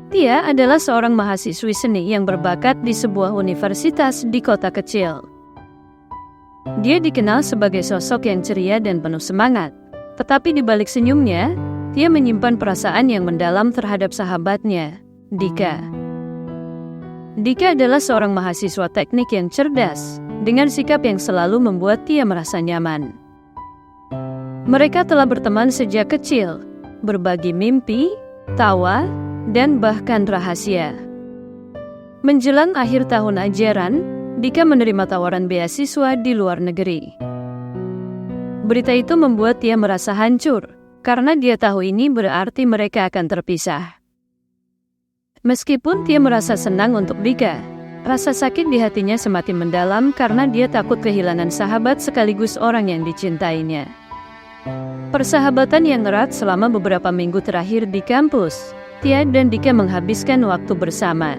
Tia adalah seorang mahasiswi seni yang berbakat di sebuah universitas di kota kecil. Dia dikenal sebagai sosok yang ceria dan penuh semangat. Tetapi di balik senyumnya, Tia menyimpan perasaan yang mendalam terhadap sahabatnya, Dika. Dika adalah seorang mahasiswa teknik yang cerdas, dengan sikap yang selalu membuat Tia merasa nyaman. Mereka telah berteman sejak kecil, berbagi mimpi, tawa, dan bahkan rahasia. Menjelang akhir tahun ajaran, Dika menerima tawaran beasiswa di luar negeri. Berita itu membuat Tia merasa hancur, karena dia tahu ini berarti mereka akan terpisah. Meskipun Tia merasa senang untuk Dika, rasa sakit di hatinya semakin mendalam karena dia takut kehilangan sahabat sekaligus orang yang dicintainya. Persahabatan yang erat selama beberapa minggu terakhir di kampus, Tia dan Dika menghabiskan waktu bersama.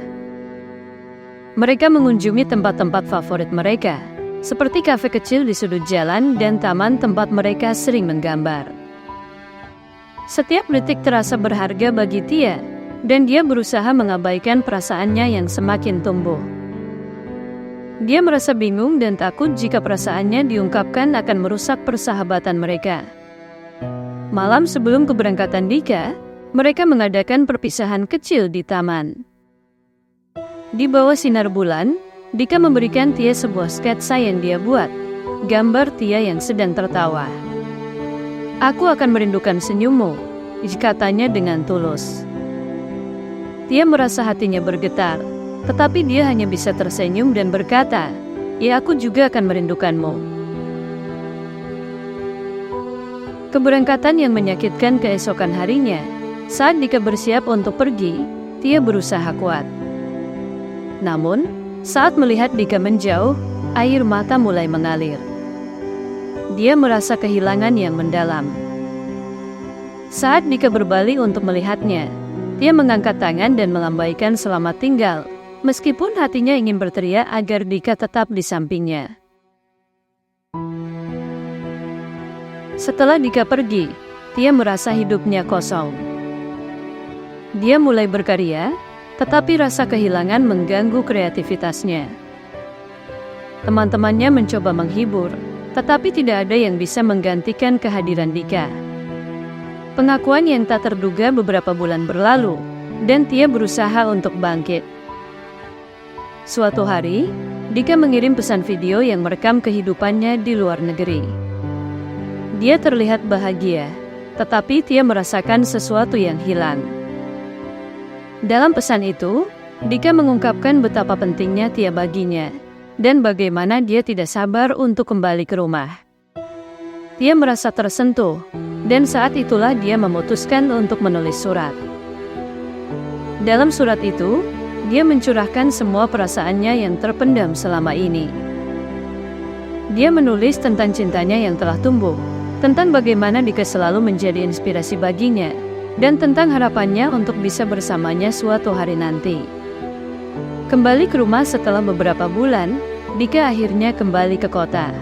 Mereka mengunjungi tempat-tempat favorit mereka, seperti kafe kecil di sudut jalan dan taman tempat mereka sering menggambar. Setiap detik terasa berharga bagi Tia, dan dia berusaha mengabaikan perasaannya yang semakin tumbuh. Dia merasa bingung dan takut jika perasaannya diungkapkan akan merusak persahabatan mereka. Malam sebelum keberangkatan Dika, mereka mengadakan perpisahan kecil di taman. Di bawah sinar bulan, Dika memberikan Tia sebuah sketsa yang dia buat, gambar Tia yang sedang tertawa. "Aku akan merindukan senyummu," katanya dengan tulus. Tia merasa hatinya bergetar, tetapi dia hanya bisa tersenyum dan berkata, "Ya, aku juga akan merindukanmu." Keberangkatan yang menyakitkan keesokan harinya. Saat Dika bersiap untuk pergi, Tia berusaha kuat. Namun, saat melihat Dika menjauh, air mata mulai mengalir. Dia merasa kehilangan yang mendalam. Saat Dika berbalik untuk melihatnya, Tia mengangkat tangan dan melambaikan selamat tinggal, meskipun hatinya ingin berteriak agar Dika tetap di sampingnya. Setelah Dika pergi, Tia merasa hidupnya kosong. Dia mulai berkarya, tetapi rasa kehilangan mengganggu kreativitasnya. Teman-temannya mencoba menghibur, tetapi tidak ada yang bisa menggantikan kehadiran Dika. Pengakuan yang tak terduga beberapa bulan berlalu, dan Tia berusaha untuk bangkit. Suatu hari, Dika mengirim pesan video yang merekam kehidupannya di luar negeri. Dia terlihat bahagia, tetapi Tia merasakan sesuatu yang hilang. Dalam pesan itu, Dika mengungkapkan betapa pentingnya Tia baginya, dan bagaimana dia tidak sabar untuk kembali ke rumah. Tia merasa tersentuh, dan saat itulah dia memutuskan untuk menulis surat. Dalam surat itu, dia mencurahkan semua perasaannya yang terpendam selama ini. Dia menulis tentang cintanya yang telah tumbuh, tentang bagaimana Dika selalu menjadi inspirasi baginya, dan tentang harapannya untuk bisa bersamanya suatu hari nanti. Kembali ke rumah setelah beberapa bulan, Dika akhirnya kembali ke kota.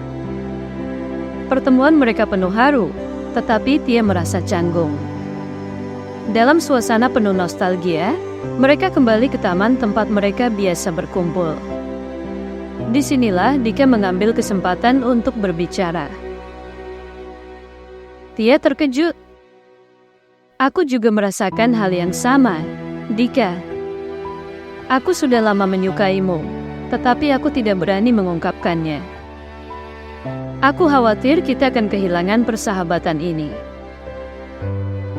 Pertemuan mereka penuh haru, tetapi Tia merasa canggung. Dalam suasana penuh nostalgia, mereka kembali ke taman tempat mereka biasa berkumpul. Disinilah Dika mengambil kesempatan untuk berbicara. Tia terkejut. "Aku juga merasakan hal yang sama, Dika. Aku sudah lama menyukaimu, tetapi aku tidak berani mengungkapkannya. Aku khawatir kita akan kehilangan persahabatan ini."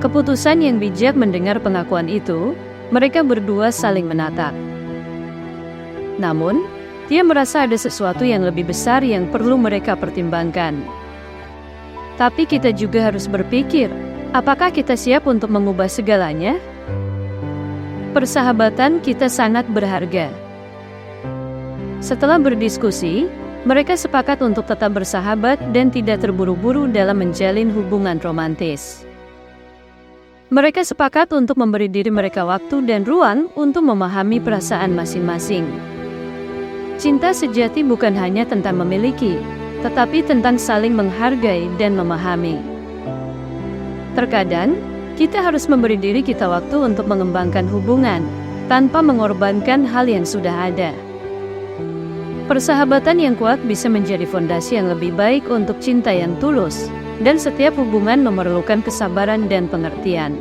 Keputusan yang bijak mendengar pengakuan itu, mereka berdua saling menatap. Namun, Tia merasa ada sesuatu yang lebih besar yang perlu mereka pertimbangkan. Tapi kita juga harus berpikir, apakah kita siap untuk mengubah segalanya? Persahabatan kita sangat berharga. Setelah berdiskusi, mereka sepakat untuk tetap bersahabat dan tidak terburu-buru dalam menjalin hubungan romantis. Mereka sepakat untuk memberi diri mereka waktu dan ruang untuk memahami perasaan masing-masing. Cinta sejati bukan hanya tentang memiliki, tetapi tentang saling menghargai dan memahami. Terkadang, Kita harus memberi diri kita waktu untuk mengembangkan hubungan, tanpa mengorbankan hal yang sudah ada. Persahabatan yang kuat bisa menjadi fondasi yang lebih baik untuk cinta yang tulus, dan setiap hubungan memerlukan kesabaran dan pengertian.